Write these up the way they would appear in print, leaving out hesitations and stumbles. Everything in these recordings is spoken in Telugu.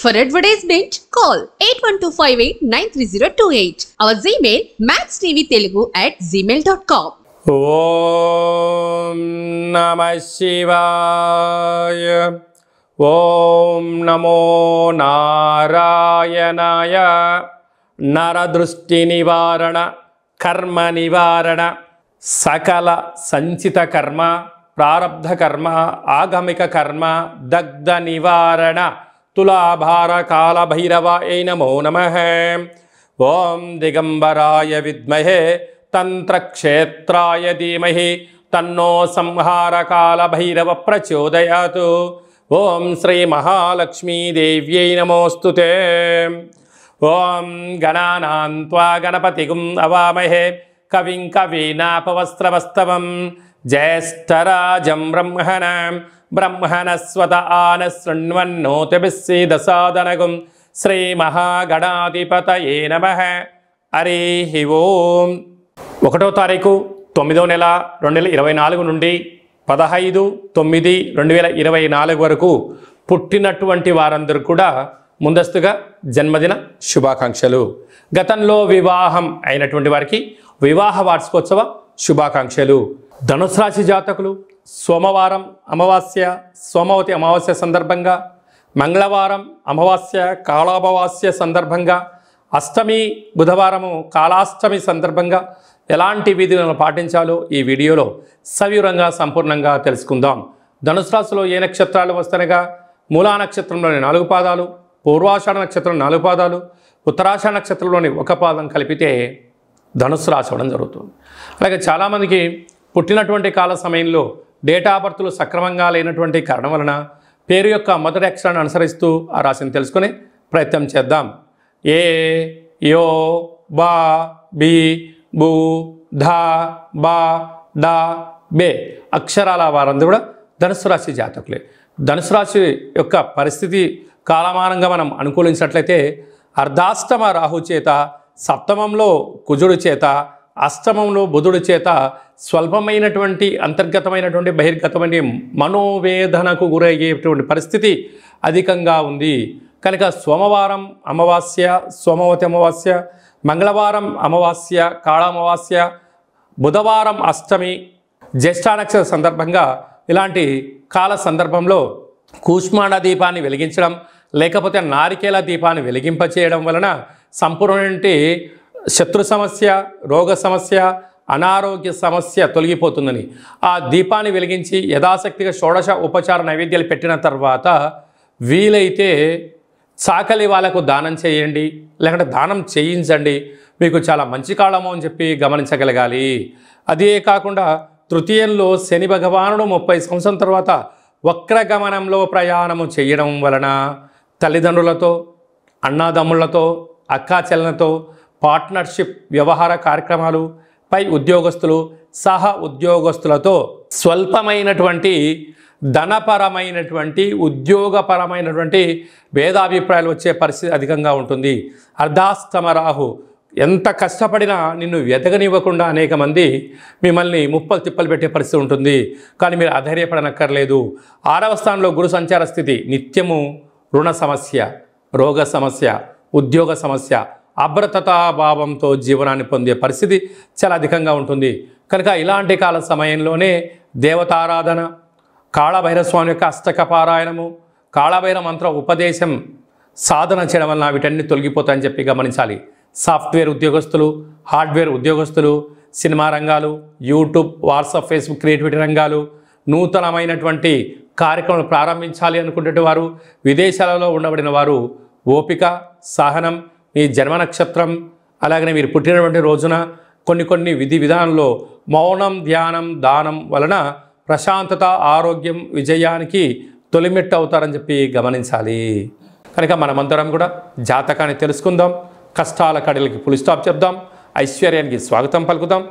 For advertisement, call 8125893028. Our Gmail maxtvtelugu@gmail.com. ఓం నమః శివాయ. ఓం నమో నారాయణాయ. నరదృష్టి నివారణ, కర్మ నివారణ, సకల సంచిత కర్మ, ప్రారబ్ధ కర్మ, ఆగమిక కర్మ, దగ్ధ నివారణ, తులాభార కాల భైరవాయ నమో నమః. ఓం దిగంబరాయ విద్మహే తంత్రక్షేత్రాయ ధీమహి తన్నో సంహార కాల భైరవ ప్రచోదయాత్. ఓం శ్రీ మహాలక్ష్మీదేవ్యై నమోస్తుతే. ఓం గణానాం త్వా గణపతిగుం అవామహే కవిం కవీనాపవస్త్రవస్తవం జ్యేష్ఠరాజం బ్రహ్మణస్వత ఆన శృణ్వన్నోతిభిస్సీదసాదనగుం శ్రీ మహాగణాధిపతయే నమః. హరి ఓం. 1వ తారీఖు 9వ నెల 2024 నుండి 15/9/2024 వరకు పుట్టినటువంటి వారందరూ కూడా ముందస్తుగా జన్మదిన శుభాకాంక్షలు. గతంలో వివాహం అయినటువంటి వారికి వివాహ వార్షికోత్సవ శుభాకాంక్షలు. ధనుసు రాశి జాతకులు సోమవారం అమావాస్య, సోమవతి అమావాస్య సందర్భంగా, మంగళవారం అమావాస్య కాళామావాస్య సందర్భంగా, అష్టమి బుధవారము కాళాష్టమి సందర్భంగా ఎలాంటి విధులను పాటించాలో ఈ వీడియోలో సవివరంగా సంపూర్ణంగా తెలుసుకుందాం. ధనుసు రాశిలో ఏ నక్షత్రాలు వస్తనగా మూలా నక్షత్రంలోని 4 పాదాలు, పూర్వాషాఢ నక్షత్రం 4 పాదాలు, ఉత్తరాషాఢ నక్షత్రంలోని 1 పాదం కలిపితే ధనుసు రాశి అవ్వడం జరుగుతుంది. అలాగే చాలామందికి పుట్టినటువంటి కాల సమయంలో డేటా ఆఫ్ బర్త్లు సక్రమంగా లేనటువంటి కారణం వలన పేరు యొక్క మొదటి అక్షరాన్ని అనుసరిస్తూ ఆ రాశిని తెలుసుకునే ప్రయత్నం చేద్దాం. ఏ, యో, బా, బి, బు, ధా, బా, డా, బే అక్షరాల వారందరూ కూడా ధనుసు రాశి జాతకులే. ధనుసు రాశి యొక్క పరిస్థితి కాలమానంగా మనం అనుకూలించినట్లయితే అర్ధాష్టమ రాహు చేత, సప్తమంలో కుజుడు చేత, అష్టమంలో బుధుడి చేత స్వల్పమైనటువంటి అంతర్గతమైనటువంటి బహిర్గతమైన మనోవేదనకు గురయ్యేటువంటి పరిస్థితి అధికంగా ఉంది. కనుక సోమవారం అమావాస్య, సోమవతి అమావాస్య, మంగళవారం అమావాస్య కాళామావాస్య, బుధవారం అష్టమి, జ్యేష్ఠ నక్షత్ర సందర్భంగా ఇలాంటి కాల సందర్భంలో కూష్మాండ దీపాన్ని వెలిగించడం లేకపోతే నారికేల దీపాన్ని వెలిగింపచేయడం వలన సంపూర్ణంటి శత్రు సమస్య, రోగ సమస్య, అనారోగ్య సమస్య తొలగిపోతుందని ఆ దీపాన్ని వెలిగించి యథాశక్తిగా షోడశ ఉపచార నైవేద్యాలు పెట్టిన తర్వాత వీలైతే చాకలి వాళ్ళకు దానం చేయండి, లేకుంటే దానం చేయించండి. మీకు చాలా మంచి కాలము అని చెప్పి గమనించగలగాలి. అదే కాకుండా తృతీయంలో శని భగవానుడు 30 సంవత్సరం తర్వాత వక్రగమనంలో ప్రయాణము చేయడం వలన తల్లిదండ్రులతో, అన్నాదమ్ములతో, అక్కా చెల్లెలతో పార్ట్నర్షిప్ వ్యవహార కార్యక్రమాలు, పై ఉద్యోగస్తులు, సహ ఉద్యోగస్తులతో స్వల్పమైనటువంటి ధనపరమైనటువంటి ఉద్యోగపరమైనటువంటి భేదాభిప్రాయాలు వచ్చే పరిస్థితి అధికంగా ఉంటుంది. అర్ధాష్టమ రాహు ఎంత కష్టపడినా నిన్ను ఎదగనివ్వకుండా అనేక మంది మిమ్మల్ని ముప్పలు తిప్పలు పెట్టే పరిస్థితి ఉంటుంది. కానీ మీరు అధైర్యపడనక్కర్లేదు. 6వ స్థానంలో గురు సంచార స్థితి నిత్యము రుణ సమస్య, రోగ సమస్య, ఉద్యోగ సమస్య, అభ్రతతాభావంతో జీవనాన్ని పొందే పరిస్థితి చాలా అధికంగా ఉంటుంది. కనుక ఇలాంటి కాల సమయంలోనే దేవతారాధన, కాళభైరస్వామి యొక్క అష్టక పారాయణము, కాళభైరవ మంత్ర ఉపదేశం సాధన చేయడం వలన వీటన్ని తొలగిపోతాయని చెప్పి గమనించాలి. సాఫ్ట్వేర్ ఉద్యోగస్తులు, హార్డ్వేర్ ఉద్యోగస్తులు, సినిమా రంగాలు, యూట్యూబ్, వాట్సాప్, ఫేస్బుక్, క్రియేటివిటీ రంగాలు, నూతనమైనటువంటి కార్యక్రమాలు ప్రారంభించాలి అనుకునే వారు, విదేశాలలో ఉండబడిన వారు ఓపిక, సహనం, మీ జన్మ నక్షత్రం అలాగనే మీరు పుట్టినటువంటి రోజున కొన్ని విధి విధానంలో మౌనం, ధ్యానం, దానం వలన ప్రశాంతత, ఆరోగ్యం, విజయానికి తొలిమెట్టు అవుతారని చెప్పి గమనించాలి. కనుక మనమందరం కూడా జాతకాన్ని తెలుసుకుందాం, కష్టాల కడలకి ఫుల్ స్టాప్ చెప్దాం, ఐశ్వర్యానికి స్వాగతం పలుకుదాం.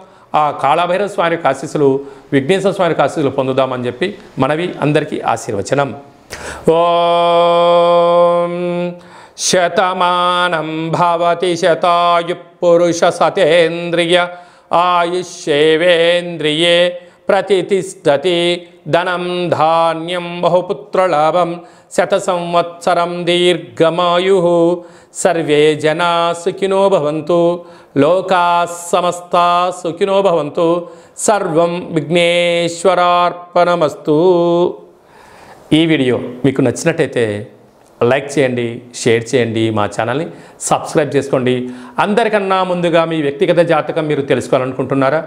ఆ కాళభైరవ స్వామి యొక్క ఆశీస్సులు, విఘ్నేశ్వర స్వామి యొక్క ఆశీస్సులు పొందుదామని చెప్పి మనవి. అందరికీ ఆశీర్వచనం. ఓం శతమానం భవతి శతాయు పురుష సతేంద్రియ ఆయుష్యేవేంద్రియే ప్రతిష్టతి ధనం ధాన్యం బహుపుత్రలాభం శత సంవత్సరం దీర్ఘమాయు సర్వే జనా సుఖినో భవంతు లోకా సమస్తా సుఖినో భవంతు సర్వం విఘ్నేశ్వరార్పణమస్తు. ఈ వీడియో మీకు నచ్చినట్టయితే లైక్ చేయండి, షేర్ చేయండి, మా ఛానల్ని సబ్స్క్రైబ్ చేసుకోండి. అందరికన్నా ముందుగా మీ వ్యక్తిగత జాతకం మీరు తెలుసుకోవాలనుకుంటున్నారా?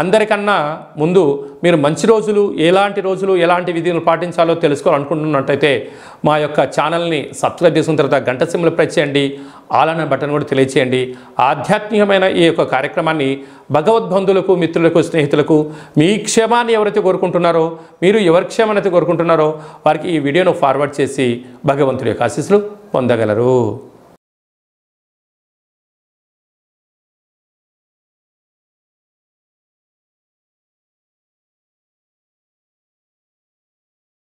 అందరికన్నా ముందు మీరు మంచి రోజులు, ఎలాంటి విధులు పాటించాలో తెలుసుకోవాలనుకుంటున్నట్టయితే మా యొక్క ఛానల్ని సబ్స్క్రైబ్ చేసుకున్న తర్వాత గంట సింబల్ ప్రెస్ చేయండి, ఆల్ అనే బటన్ కూడా తెలియచేయండి. ఆధ్యాత్మికమైన ఈ యొక్క కార్యక్రమాన్ని భగవద్బంధువులకు, మిత్రులకు, స్నేహితులకు మీ క్షేమాన్ని ఎవరైతే కోరుకుంటున్నారో, మీరు ఎవరి క్షేమాన్ని అయితే కోరుకుంటున్నారో వారికి ఈ వీడియోను ఫార్వర్డ్ చేసి భగవంతుడి యొక్క ఆశీస్సులు పొందగలరు.